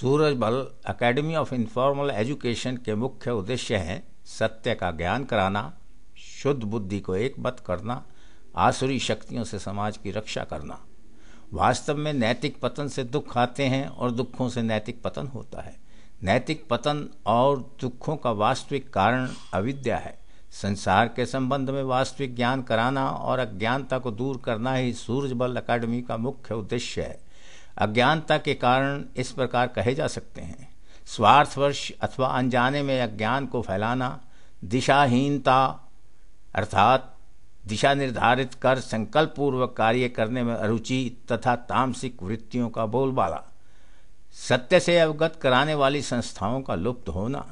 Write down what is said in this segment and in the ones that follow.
Surajmal academy of informal education के मुख्य उद्देश्य हैं सत्य का ज्ञान कराना, शुद्ध बुद्धि को एकमत करना, आसुरी शक्तियों से समाज की रक्षा करना। वास्तव में नैतिक पतन से दुख आते हैं और दुखों से नैतिक पतन होता है। नैतिक पतन और दुखों का वास्तविक कारण अविद्या है। संसार के संबंध में वास्तविक ज्ञान कराना और अज्ञानता को दूर करना ही सूरजमल एकेडमी का मुख्य उद्देश्य है। अज्ञानता के कारण इस प्रकार कहे जा सकते हैं: स्वार्थवश अथवा अनजाने में अज्ञान को फैलाना, दिशाहीनता अर्थात दिशा निर्धारित कर संकल्प पूर्वक कार्य करने में अरुचि तथा तामसिक वृत्तियों का बोलबाला, सत्य से अवगत कराने वाली संस्थाओं का लुप्त होना,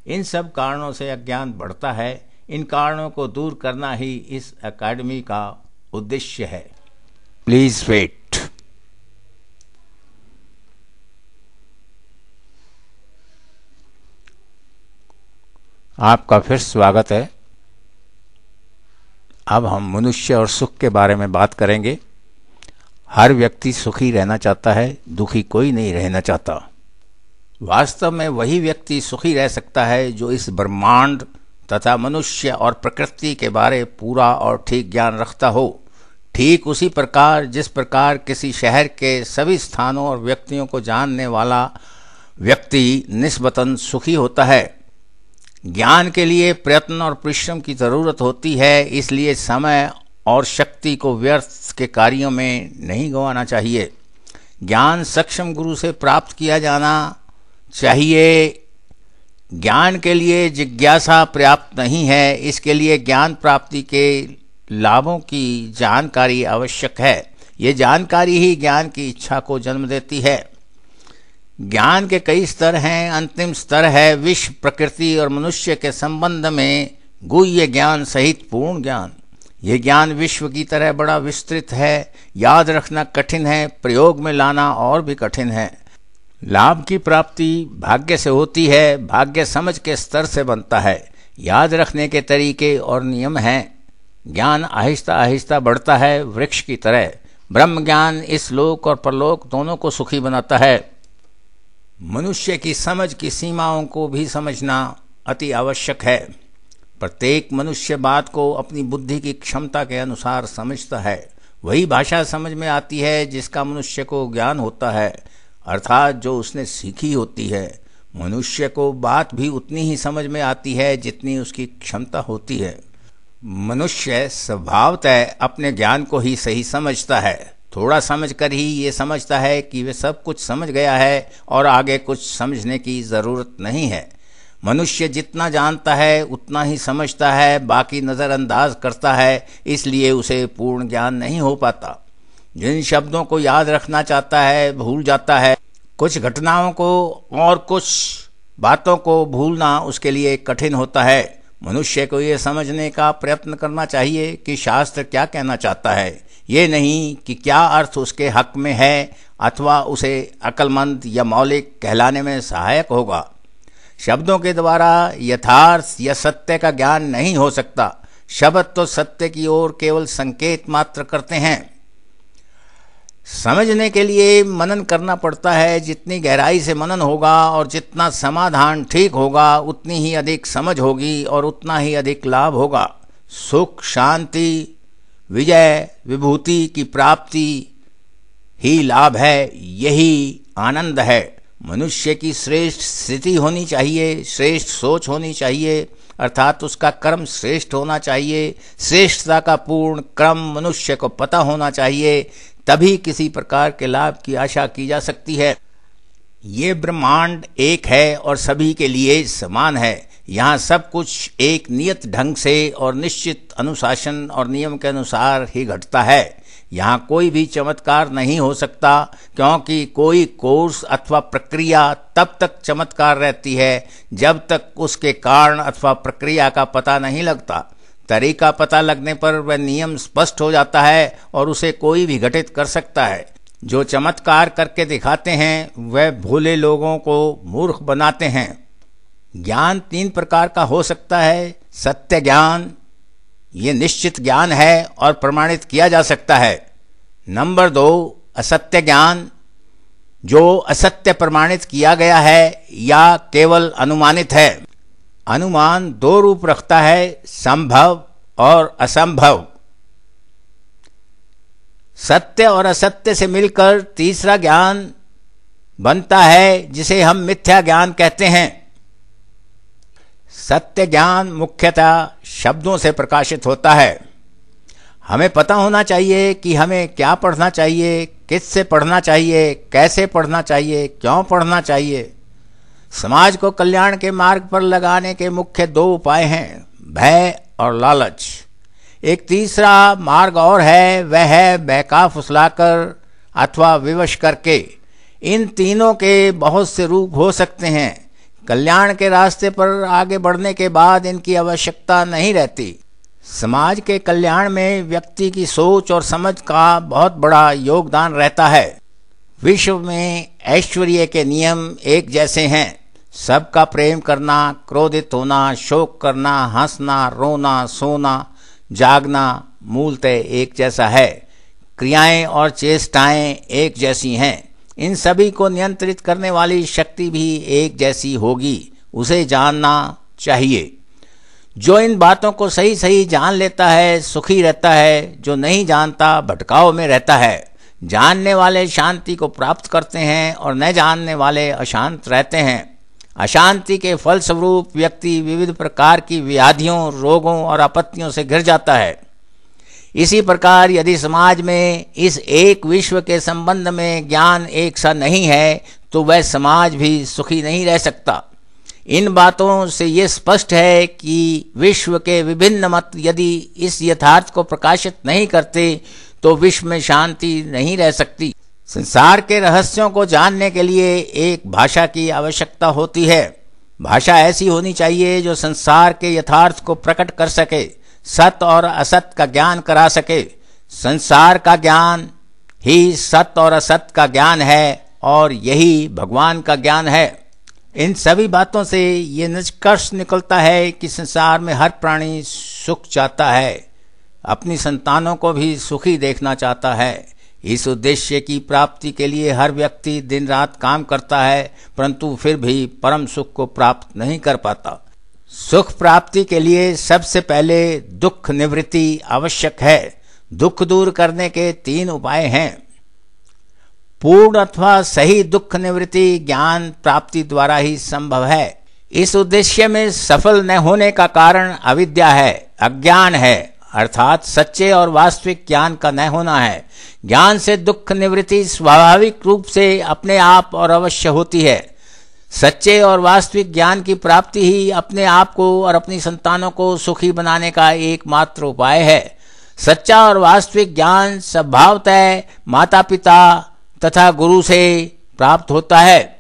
इन सब कारणों से अज्ञान बढ़ता है। इन कारणों को दूर करना ही इस एकेडमी का उद्देश्य है। Please wait. आपका फिर स्वागत है। अब हम मनुष्य और सुख के बारे में बात करेंगे। हर व्यक्ति सुखी रहना चाहता है, दुखी कोई नहीं रहना चाहता। वास्तव में वही व्यक्ति सुखी रह सकता है जो इस ब्रह्मांड तथा मनुष्य और प्रकृति के बारे पूरा और ठीक ज्ञान रखता हो। ठीक उसी प्रकार जिस प्रकार किसी शहर के सभी स्थानों और व्यक्तियों को जानने वाला व्यक्ति निस्बतन सुखी होता है। ज्ञान के लिए प्रयत्न और परिश्रम की जरूरत होती है, इसलिए समय और शक्ति को व्यर्थ के कार्यों में नहीं गंवाना चाहिए। ज्ञान सक्षम गुरु से प्राप्त किया जाना चाहिए। ज्ञान के लिए जिज्ञासा पर्याप्त नहीं है, इसके लिए ज्ञान प्राप्ति के लाभों की जानकारी आवश्यक है। ये जानकारी ही ज्ञान की इच्छा को जन्म देती है। ज्ञान के कई स्तर हैं। अंतिम स्तर है विश्व, प्रकृति और मनुष्य के संबंध में गुह्य ज्ञान सहित पूर्ण ज्ञान। यह ज्ञान विश्व की तरह बड़ा विस्तृत है, याद रखना कठिन है, प्रयोग में लाना और भी कठिन है। लाभ की प्राप्ति भाग्य से होती है, भाग्य समझ के स्तर से बनता है। याद रखने के तरीके और नियम हैं। ज्ञान आहिस्ता आहिस्ता बढ़ता है, वृक्ष की तरह। ब्रह्म ज्ञान इस लोक और परलोक दोनों को सुखी बनाता है। मनुष्य की समझ की सीमाओं को भी समझना अति आवश्यक है। प्रत्येक मनुष्य बात को अपनी बुद्धि की क्षमता के अनुसार समझता है। वही भाषा समझ में आती है जिसका मनुष्य को ज्ञान होता है, अर्थात जो उसने सीखी होती है। मनुष्य को बात भी उतनी ही समझ में आती है जितनी उसकी क्षमता होती है। मनुष्य स्वभावतः अपने ज्ञान को ही सही समझता है। थोड़ा समझकर ही ये समझता है कि वे सब कुछ समझ गया है और आगे कुछ समझने की ज़रूरत नहीं है। मनुष्य जितना जानता है उतना ही समझता है, बाकी नज़रअंदाज करता है, इसलिए उसे पूर्ण ज्ञान नहीं हो पाता। जिन शब्दों को याद रखना चाहता है भूल जाता है। कुछ घटनाओं को और कुछ बातों को भूलना उसके लिए कठिन होता है। मनुष्य को ये समझने का प्रयत्न करना चाहिए कि शास्त्र क्या कहना चाहता है, ये नहीं कि क्या अर्थ उसके हक में है अथवा उसे अक्लमंद या मौलिक कहलाने में सहायक होगा। शब्दों के द्वारा यथार्थ या सत्य का ज्ञान नहीं हो सकता। शब्द तो सत्य की ओर केवल संकेत मात्र करते हैं। समझने के लिए मनन करना पड़ता है। जितनी गहराई से मनन होगा और जितना समाधान ठीक होगा उतनी ही अधिक समझ होगी और उतना ही अधिक लाभ होगा। सुख, शांति, विजय, विभूति की प्राप्ति ही लाभ है, यही आनंद है। मनुष्य की श्रेष्ठ स्थिति होनी चाहिए, श्रेष्ठ सोच होनी चाहिए, अर्थात उसका कर्म श्रेष्ठ होना चाहिए। श्रेष्ठता का पूर्ण क्रम मनुष्य को पता होना चाहिए, तभी किसी प्रकार के लाभ की आशा की जा सकती है। ये ब्रह्मांड एक है और सभी के लिए समान है। यहाँ सब कुछ एक नियत ढंग से और निश्चित अनुशासन और नियम के अनुसार ही घटता है। यहाँ कोई भी चमत्कार नहीं हो सकता, क्योंकि कोई कोर्स अथवा प्रक्रिया तब तक चमत्कार रहती है जब तक उसके कारण अथवा प्रक्रिया का पता नहीं लगता। तरीका पता लगने पर वह नियम स्पष्ट हो जाता है और उसे कोई भी घटित कर सकता है। जो चमत्कार करके दिखाते हैं वह भोले लोगों को मूर्ख बनाते हैं। ज्ञान तीन प्रकार का हो सकता है। सत्य ज्ञान, ये निश्चित ज्ञान है और प्रमाणित किया जा सकता है। नंबर 2, असत्य ज्ञान, जो असत्य प्रमाणित किया गया है या केवल अनुमानित है। अनुमान दो रूप रखता है, संभव और असंभव। सत्य और असत्य से मिलकर तीसरा ज्ञान बनता है जिसे हम मिथ्या ज्ञान कहते हैं। सत्य ज्ञान मुख्यतः शब्दों से प्रकाशित होता है। हमें पता होना चाहिए कि हमें क्या पढ़ना चाहिए, किससे पढ़ना चाहिए, कैसे पढ़ना चाहिए, क्यों पढ़ना चाहिए। समाज को कल्याण के मार्ग पर लगाने के मुख्य दो उपाय हैं, भय और लालच। एक तीसरा मार्ग और है, वह है बहका फुसलाकर अथवा विवश करके। इन तीनों के बहुत से रूप हो सकते हैं। कल्याण के रास्ते पर आगे बढ़ने के बाद इनकी आवश्यकता नहीं रहती। समाज के कल्याण में व्यक्ति की सोच और समझ का बहुत बड़ा योगदान रहता है। विश्व में ऐश्वर्य के नियम एक जैसे हैं। सबका प्रेम करना, क्रोधित होना, शोक करना, हंसना, रोना, सोना, जागना मूलतः एक जैसा है। क्रियाएं और चेष्टाएं एक जैसी हैं। इन सभी को नियंत्रित करने वाली शक्ति भी एक जैसी होगी, उसे जानना चाहिए। जो इन बातों को सही सही जान लेता है सुखी रहता है, जो नहीं जानता भटकाव में रहता है। जानने वाले शांति को प्राप्त करते हैं और न जानने वाले अशांत रहते हैं। अशांति के फलस्वरूप व्यक्ति विविध प्रकार की व्याधियों, रोगों और आपत्तियों से घिर जाता है। इसी प्रकार यदि समाज में इस एक विश्व के संबंध में ज्ञान एक सा नहीं है तो वह समाज भी सुखी नहीं रह सकता। इन बातों से ये स्पष्ट है कि विश्व के विभिन्न मत यदि इस यथार्थ को प्रकाशित नहीं करते तो विश्व में शांति नहीं रह सकती। संसार के रहस्यों को जानने के लिए एक भाषा की आवश्यकता होती है। भाषा ऐसी होनी चाहिए जो संसार के यथार्थ को प्रकट कर सके, सत्य और असत्य का ज्ञान करा सके। संसार का ज्ञान ही सत्य और असत्य का ज्ञान है और यही भगवान का ज्ञान है। इन सभी बातों से ये निष्कर्ष निकलता है कि संसार में हर प्राणी सुख चाहता है, अपनी संतानों को भी सुखी देखना चाहता है। इस उद्देश्य की प्राप्ति के लिए हर व्यक्ति दिन रात काम करता है, परंतु फिर भी परम सुख को प्राप्त नहीं कर पाता। सुख प्राप्ति के लिए सबसे पहले दुख निवृत्ति आवश्यक है। दुख दूर करने के तीन उपाय हैं। पूर्ण अथवा सही दुख निवृत्ति ज्ञान प्राप्ति द्वारा ही संभव है। इस उद्देश्य में सफल न होने का कारण अविद्या है, अज्ञान है, अर्थात सच्चे और वास्तविक ज्ञान का न होना है। ज्ञान से दुख निवृत्ति स्वाभाविक रूप से अपने आप और अवश्य होती है। सच्चे और वास्तविक ज्ञान की प्राप्ति ही अपने आप को और अपनी संतानों को सुखी बनाने का एकमात्र उपाय है। सच्चा और वास्तविक ज्ञान स्वभावतः माता पिता तथा गुरु से प्राप्त होता है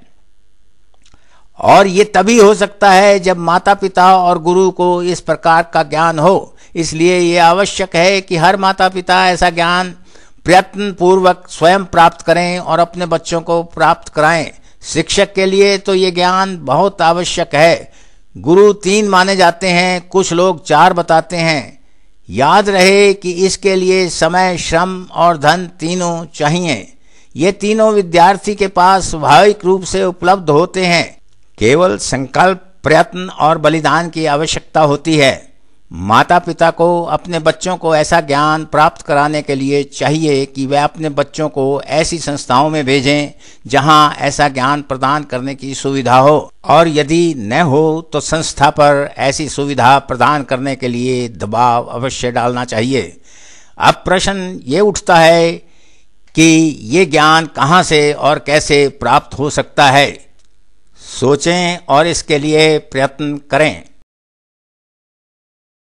और ये तभी हो सकता है जब माता पिता और गुरु को इस प्रकार का ज्ञान हो। इसलिए ये आवश्यक है कि हर माता पिता ऐसा ज्ञान प्रयत्न पूर्वक स्वयं प्राप्त करें और अपने बच्चों को प्राप्त कराएं। शिक्षक के लिए तो ये ज्ञान बहुत आवश्यक है। गुरु 3 माने जाते हैं, कुछ लोग 4 बताते हैं। याद रहे कि इसके लिए समय, श्रम और धन तीनों चाहिए। ये तीनों विद्यार्थी के पास स्वाभाविक रूप से उपलब्ध होते हैं। केवल संकल्प, प्रयत्न और बलिदान की आवश्यकता होती है। माता पिता को अपने बच्चों को ऐसा ज्ञान प्राप्त कराने के लिए चाहिए कि वे अपने बच्चों को ऐसी संस्थाओं में भेजें जहां ऐसा ज्ञान प्रदान करने की सुविधा हो, और यदि न हो तो संस्था पर ऐसी सुविधा प्रदान करने के लिए दबाव अवश्य डालना चाहिए। अब प्रश्न ये उठता है कि ये ज्ञान कहाँ से और कैसे प्राप्त हो सकता है। सोचें और इसके लिए प्रयत्न करें।